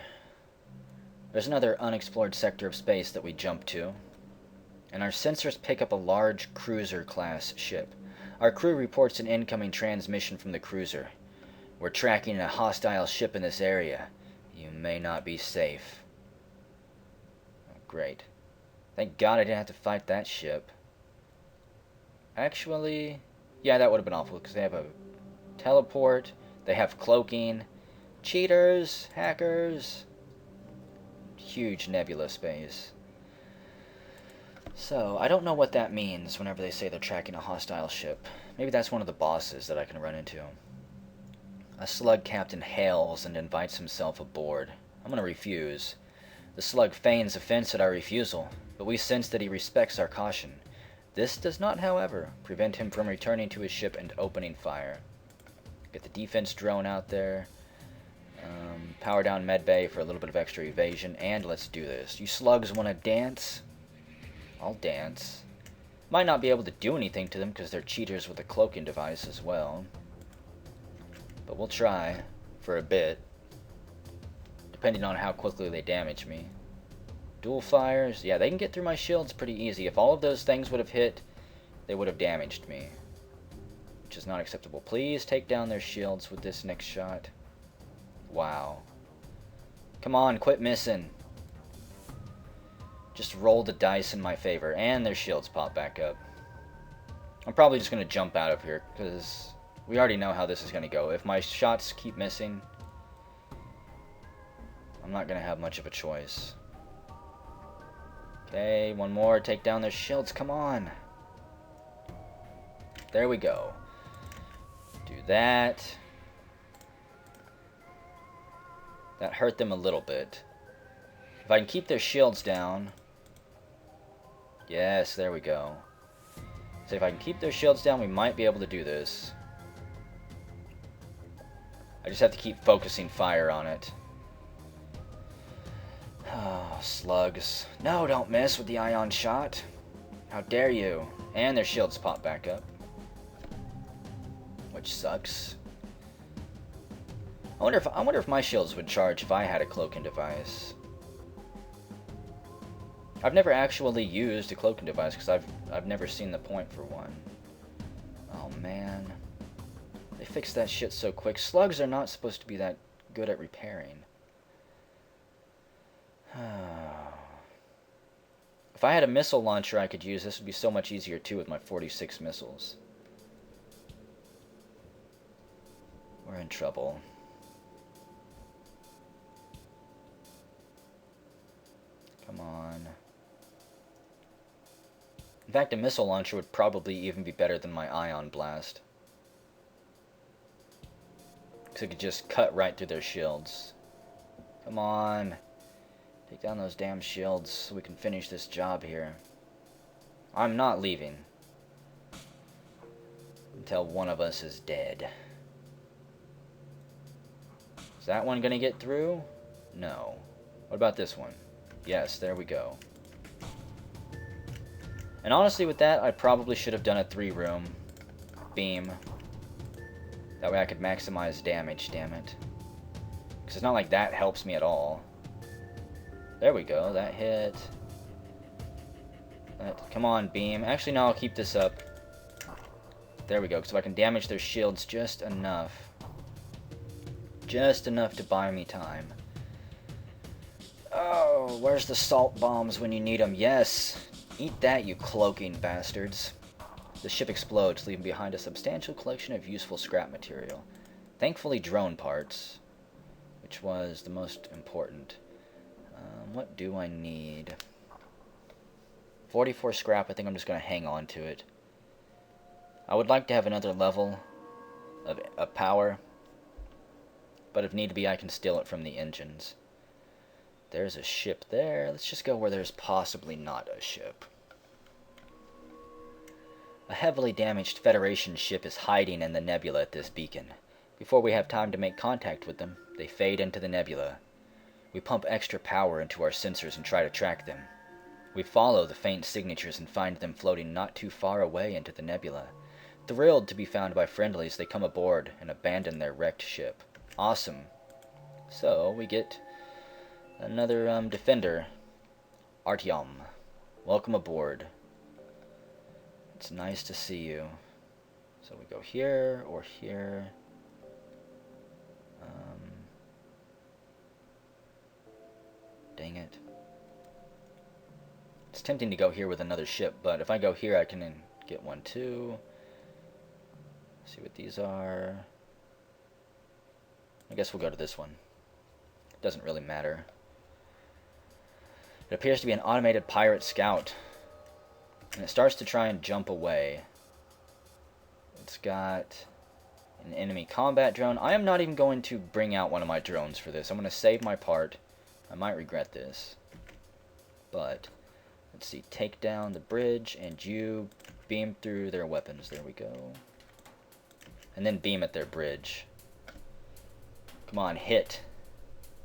There's another unexplored sector of space that we jumped to. And our sensors pick up a large cruiser-class ship. Our crew reports an incoming transmission from the cruiser. We're tracking a hostile ship in this area. You may not be safe. Oh, great. Thank God I didn't have to fight that ship. Actually, yeah, that would have been awful because they have a teleport, they have cloaking, cheaters, hackers, huge Nebula space. So, I don't know what that means whenever they say they're tracking a hostile ship. Maybe that's one of the bosses that I can run into. A Slug captain hails and invites himself aboard. I'm gonna refuse. The Slug feigns offense at our refusal, but we sense that he respects our caution. This does not, however, prevent him from returning to his ship and opening fire. Get the defense drone out there. Power down medbay for a little bit of extra evasion, and let's do this. You slugs want to dance? I'll dance. Might not be able to do anything to them because they're cheaters with a cloaking device as well. But we'll try for a bit, depending on how quickly they damage me. Dual fires, yeah, they can get through my shields pretty easy. If all of those things would have hit, they would have damaged me, which is not acceptable. Please take down their shields with this next shot. Wow. Come on, quit missing. Just roll the dice in my favor, and their shields pop back up. I'm probably just going to jump out of here, because we already know how this is going to go. If my shots keep missing, I'm not going to have much of a choice. Okay, one more. Take down their shields. Come on. There we go. Do that. That hurt them a little bit. If I can keep their shields down. Yes, there we go. So if I can keep their shields down, we might be able to do this. I just have to keep focusing fire on it. Oh, slugs. No, don't miss with the ion shot. How dare you? And their shields pop back up. Which sucks. I wonder if my shields would charge if I had a cloaking device. I've never actually used a cloaking device because I've never seen the point for one. Oh man. They fixed that shit so quick. Slugs are not supposed to be that good at repairing. If I had a missile launcher I could use, this would be so much easier too with my 46 missiles. We're in trouble. Come on. In fact, a missile launcher would probably even be better than my ion blast. Because it could just cut right through their shields. Come on. Take down those damn shields so we can finish this job here. I'm not leaving until one of us is dead. Is that one gonna get through? No. What about this one? Yes, there we go. And honestly with that, I probably should have done a 3-room. beam. That way I could maximize damage, damn it. Because it's not like that helps me at all. There we go, that hit. Come on, beam. Actually, no, I'll keep this up. There we go, because if I can damage their shields just enough. Just enough to buy me time. Oh, where's the salt bombs when you need them? Yes! Eat that, you cloaking bastards. The ship explodes, leaving behind a substantial collection of useful scrap material. Thankfully, drone parts, which was the most important. What do I need? 44 scrap. I think I'm just going to hang on to it. I would like to have another level of power, but if need be, I can steal it from the engines. There's a ship there. Let's just go where there's possibly not a ship. A heavily damaged Federation ship is hiding in the Nebula at this beacon. Before we have time to make contact with them, they fade into the Nebula. We pump extra power into our sensors and try to track them. We follow the faint signatures and find them floating not too far away into the Nebula. Thrilled to be found by friendlies, they come aboard and abandon their wrecked ship. Awesome. So, we get another defender. Artyom. Welcome aboard. It's nice to see you. So we go here or here. Dang it. It's tempting to go here with another ship, but if I go here I can get one too. See what these are. I guess we'll go to this one. Doesn't really matter. It appears to be an automated pirate scout. And it starts to try and jump away. It's got an enemy combat drone. I am not even going to bring out one of my drones for this. I'm going to save my part. I might regret this. But, let's see. Take down the bridge and you beam through their weapons. There we go. And then beam at their bridge. Come on, hit.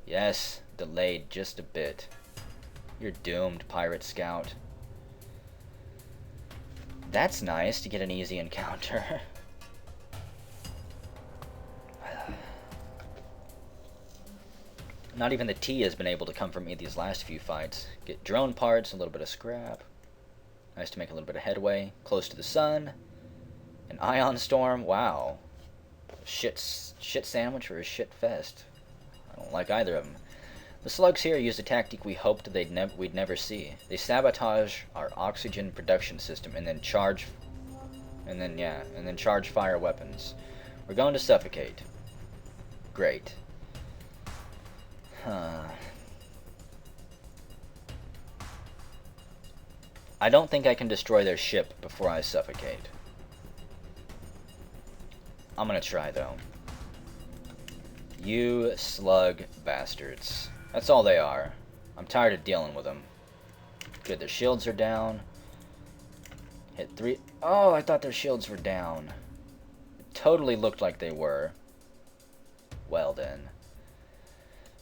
Yes, delayed just a bit. You're doomed, pirate scout. That's nice to get an easy encounter. Not even the T has been able to come from me these last few fights. Get drone parts, a little bit of scrap. Nice to make a little bit of headway. Close to the sun. An ion storm. Wow. Shit sandwich or a shit fest. I don't like either of them. The slugs here used a tactic we hoped we'd never see. They sabotage our oxygen production system and then charge fire weapons. We're going to suffocate. Great. I don't think I can destroy their ship before I suffocate. I'm gonna try though. You slug bastards. That's all they are. I'm tired of dealing with them. Good, their shields are down. Hit 3. Oh, I thought their shields were down. It totally looked like they were. Well then.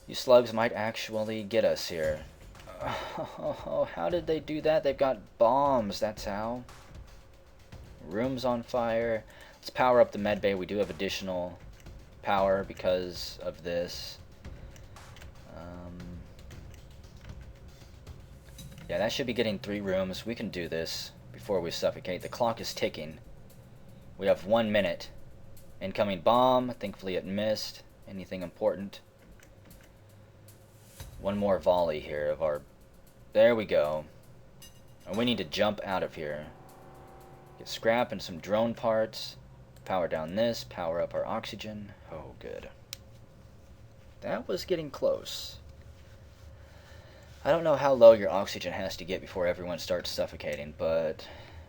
You slugs might actually get us here. Oh, how did they do that? They've got bombs, that's how. Room's on fire. Let's power up the medbay. We do have additional power because of this. Yeah, that should be getting 3 rooms. We can do this before we suffocate. The clock is ticking. We have 1 minute. Incoming bomb. Thankfully it missed. Anything important? One more volley here of our... There we go. And we need to jump out of here. Get scrap and some drone parts. Power down this. Power up our oxygen. Oh, good. That was getting close. I don't know how low your oxygen has to get before everyone starts suffocating, but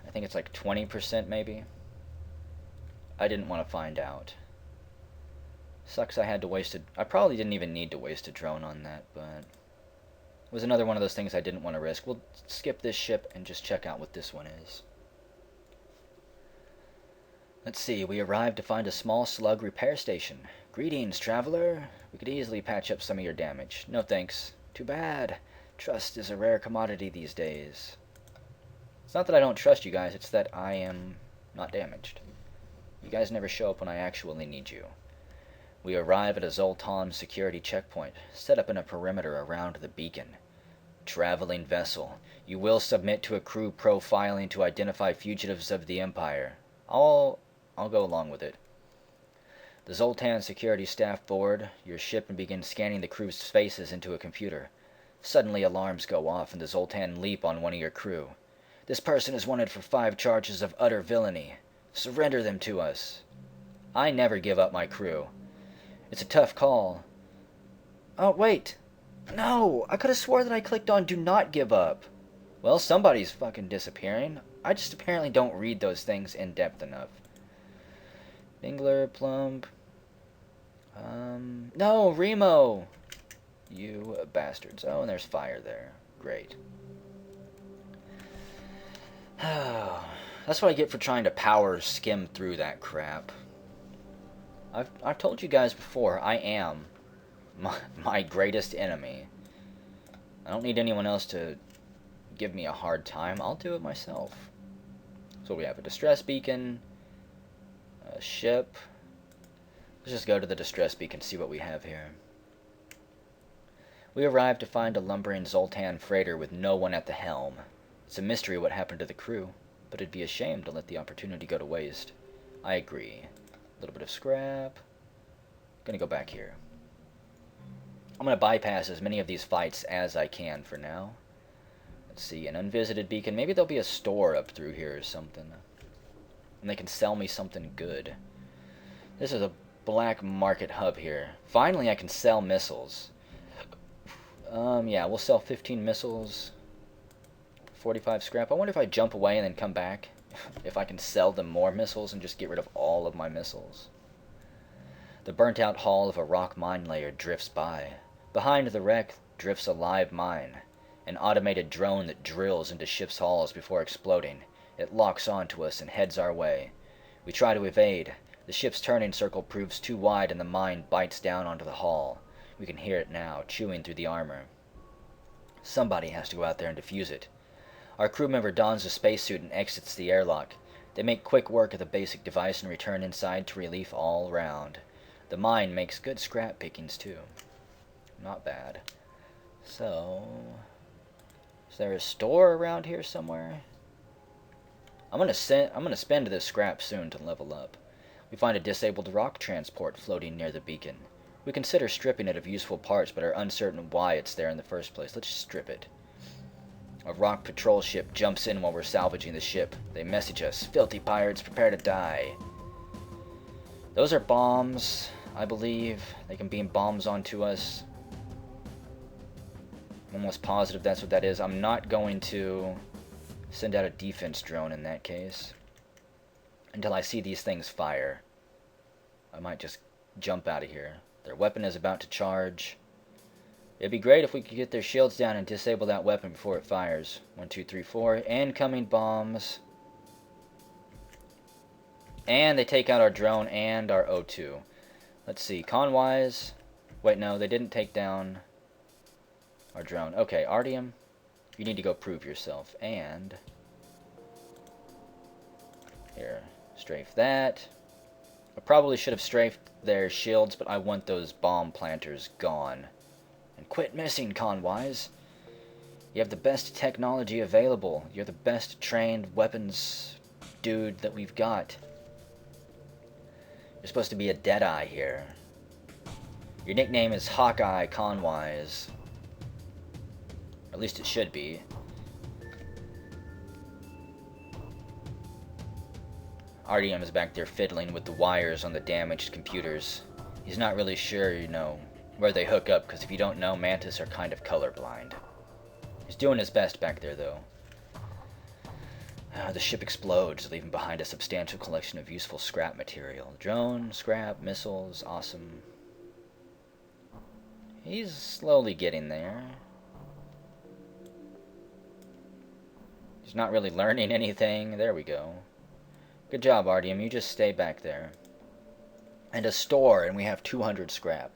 I think it's like 20% maybe. I didn't want to find out. Sucks I had to waste it. I probably didn't even need to waste a drone on that, but it was another one of those things I didn't want to risk. We'll skip this ship and just check out what this one is. Let's see, we arrived to find a small slug repair station. Greetings, traveler. We could easily patch up some of your damage. No thanks. Too bad. Trust is a rare commodity these days. It's not that I don't trust you guys, it's that I am not damaged. You guys never show up when I actually need you. We arrive at a Zultan security checkpoint, set up in a perimeter around the beacon. Traveling vessel. You will submit to a crew profiling to identify fugitives of the Empire. I'll go along with it. The Zultan security staff board your ship and begin scanning the crew's faces into a computer. Suddenly alarms go off and the Zultan leap on one of your crew. This person is wanted for 5 charges of utter villainy. Surrender them to us. I never give up my crew. It's a tough call. Oh, wait. No, I could have swore that I clicked on do not give up. Well, somebody's fucking disappearing. I just apparently don't read those things in depth enough. Bingler, Plump. No, Remo. You bastards. Oh, and there's fire there. Great. That's what I get for trying to power skim through that crap. I've told you guys before, I am my greatest enemy. I don't need anyone else to give me a hard time. I'll do it myself. So we have a distress beacon, a ship. Let's just go to the distress beacon and see what we have here. We arrived to find a lumbering Zultan freighter with no one at the helm. It's a mystery what happened to the crew, but it'd be a shame to let the opportunity go to waste. I agree. A little bit of scrap. Gonna go back here. I'm gonna bypass as many of these fights as I can for now. Let's see, an unvisited beacon. Maybe there'll be a store up through here or something. And they can sell me something good. This is a black market hub here. Finally I can sell missiles. Yeah, we'll sell 15 missiles. 45 scrap. I wonder if I jump away and then come back, if I can sell them more missiles and just get rid of all of my missiles. The burnt-out hull of a rock mine layer drifts by. Behind the wreck drifts a live mine, an automated drone that drills into ship's hulls before exploding. It locks onto us and heads our way. We try to evade. The ship's turning circle proves too wide and the mine bites down onto the hull. We can hear it now, chewing through the armor. Somebody has to go out there and defuse it. Our crew member dons a spacesuit and exits the airlock. They make quick work of the basic device and return inside to relief all round. The mine makes good scrap pickings too. Not bad. So, is there a store around here somewhere? I'm gonna spend this scrap soon to level up. We find a disabled rock transport floating near the beacon. We consider stripping it of useful parts, but are uncertain why it's there in the first place. Let's strip it. A rock patrol ship jumps in while we're salvaging the ship. They message us, "Filthy pirates, prepare to die." Those are bombs, I believe. They can beam bombs onto us. I'm almost positive that's what that is. I'm not going to send out a defense drone in that case until I see these things fire. I might just jump out of here. Their weapon is about to charge. It'd be great if we could get their shields down and disable that weapon before it fires. 1, 2, 3, 4. Incoming bombs. And they take out our drone and our O2. Let's see. Con-wise. Wait, no, they didn't take down our drone. Okay, Artyom, you need to go prove yourself. And here, strafe that. I probably should have strafed their shields, but I want those bomb planters gone. And quit missing, Conwise. You have the best technology available. You're the best trained weapons dude that we've got. You're supposed to be a Deadeye here. Your nickname is Hawkeye Conwise. At least it should be. Artyom is back there fiddling with the wires on the damaged computers. He's not really sure, where they hook up, because if you don't know, Mantis are kind of colorblind. He's doing his best back there, though. The ship explodes, leaving behind a substantial collection of useful scrap material. Drone, scrap, missiles, awesome. He's slowly getting there. He's not really learning anything. There we go. Good job, Artyom. You just stay back there. And a store, and we have 200 scrap.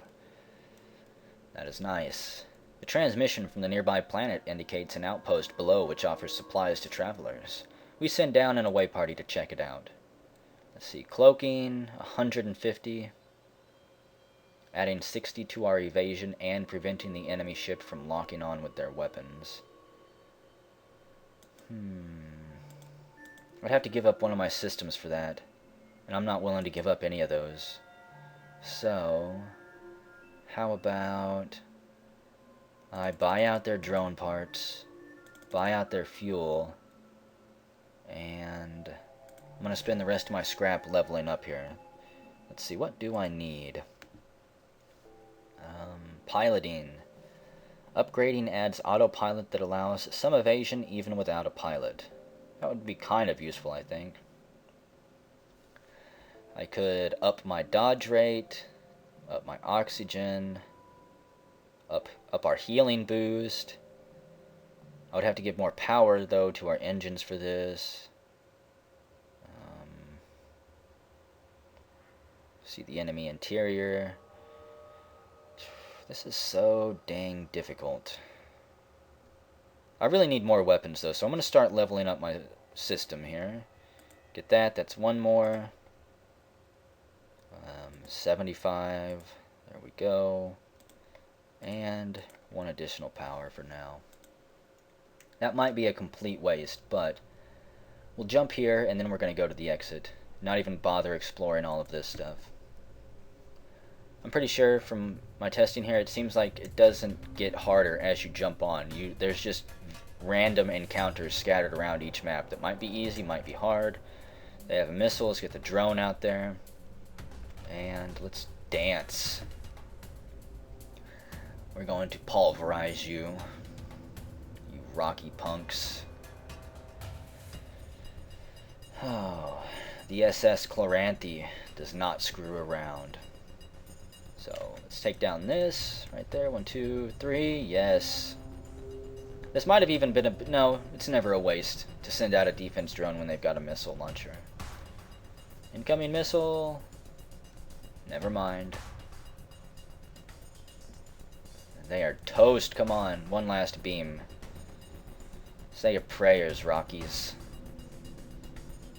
That is nice. The transmission from the nearby planet indicates an outpost below which offers supplies to travelers. We send down an away party to check it out. Let's see, cloaking, 150. Adding 60 to our evasion and preventing the enemy ship from locking on with their weapons. I'd have to give up one of my systems for that. And I'm not willing to give up any of those. So, how about I buy out their drone parts, buy out their fuel, and I'm going to spend the rest of my scrap leveling up here. Let's see, what do I need? Piloting. Upgrading adds autopilot that allows some evasion even without a pilot. That would be kind of useful, I think. I could up my dodge rate, up my oxygen, up our healing boost. I would have to give more power, though, to our engines for this. See the enemy interior. This is so dang difficult. I really need more weapons, though, so I'm going to start leveling up my system here. Get that. That's one more. 75. There we go. And one additional power for now. That might be a complete waste, but we'll jump here, and then we're going to go to the exit. Not even bother exploring all of this stuff. I'm pretty sure from my testing here, it seems like it doesn't get harder as you jump on. There's just random encounters scattered around each map that might be easy, might be hard. They have missiles, get the drone out there. And let's dance. We're going to pulverize you, you rocky punks. Oh, the SS Chloranthe does not screw around. So let's take down this right there. 1, 2, 3. Yes. This might have even been a... No, it's never a waste to send out a defense drone when they've got a missile launcher. Incoming missile. Never mind. They are toast. Come on. One last beam. Say your prayers, Rockies.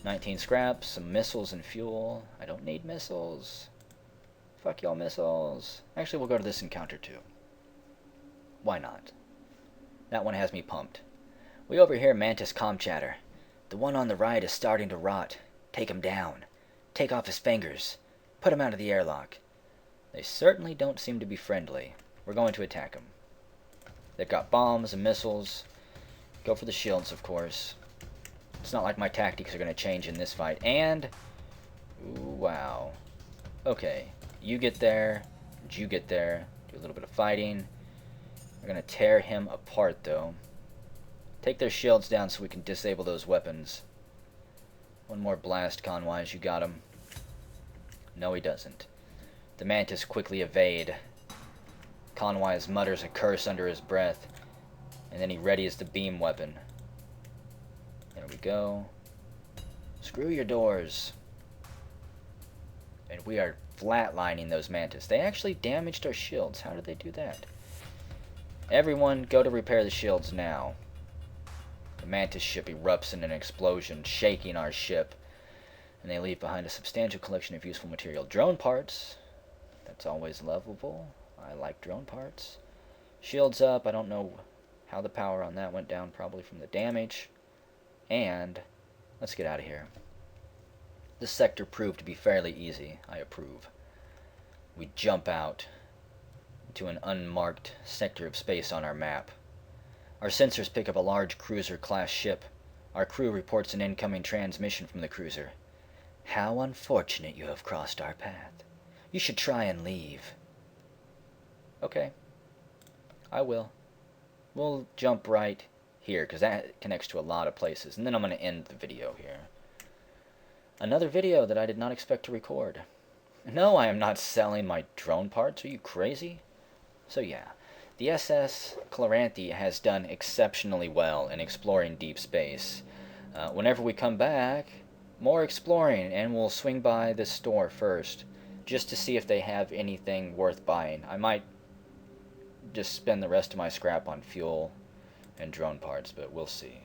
19 scraps, some missiles and fuel. I don't need missiles. Fuck y'all missiles. Actually, we'll go to this encounter too. Why not? That one has me pumped. We overhear Mantis comm chatter. The one on the right is starting to rot. Take him down. Take off his fingers. Put him out of the airlock. They certainly don't seem to be friendly. We're going to attack them. They've got bombs and missiles. Go for the shields, of course. It's not like my tactics are going to change in this fight. And... ooh, wow. Okay. You get there. You get there. Do a little bit of fighting. We're going to tear him apart, though. Take their shields down so we can disable those weapons. One more blast, Conwise. You got him. No, he doesn't. The Mantis quickly evade. Conwise mutters a curse under his breath. And then he readies the beam weapon. There we go. Screw your doors. And we are flatlining those Mantis. They actually damaged our shields. How did they do that? Everyone, go to repair the shields now. The Mantis ship erupts in an explosion, shaking our ship. And they leave behind a substantial collection of useful material. Drone parts. That's always levelable. I like drone parts. Shields up. I don't know how the power on that went down. Probably from the damage. And let's get out of here. This sector proved to be fairly easy. I approve. We jump out to an unmarked sector of space on our map. Our sensors pick up a large cruiser-class ship. Our crew reports an incoming transmission from the cruiser. How unfortunate you have crossed our path. You should try and leave. Okay. I will. We'll jump right here, because that connects to a lot of places. And then I'm going to end the video here. Another video that I did not expect to record. No, I am not selling my drone parts. Are you crazy? So yeah, the SS Chloranthe has done exceptionally well in exploring deep space. Whenever we come back, more exploring, and we'll swing by this store first, just to see if they have anything worth buying. I might just spend the rest of my scrap on fuel and drone parts, but we'll see.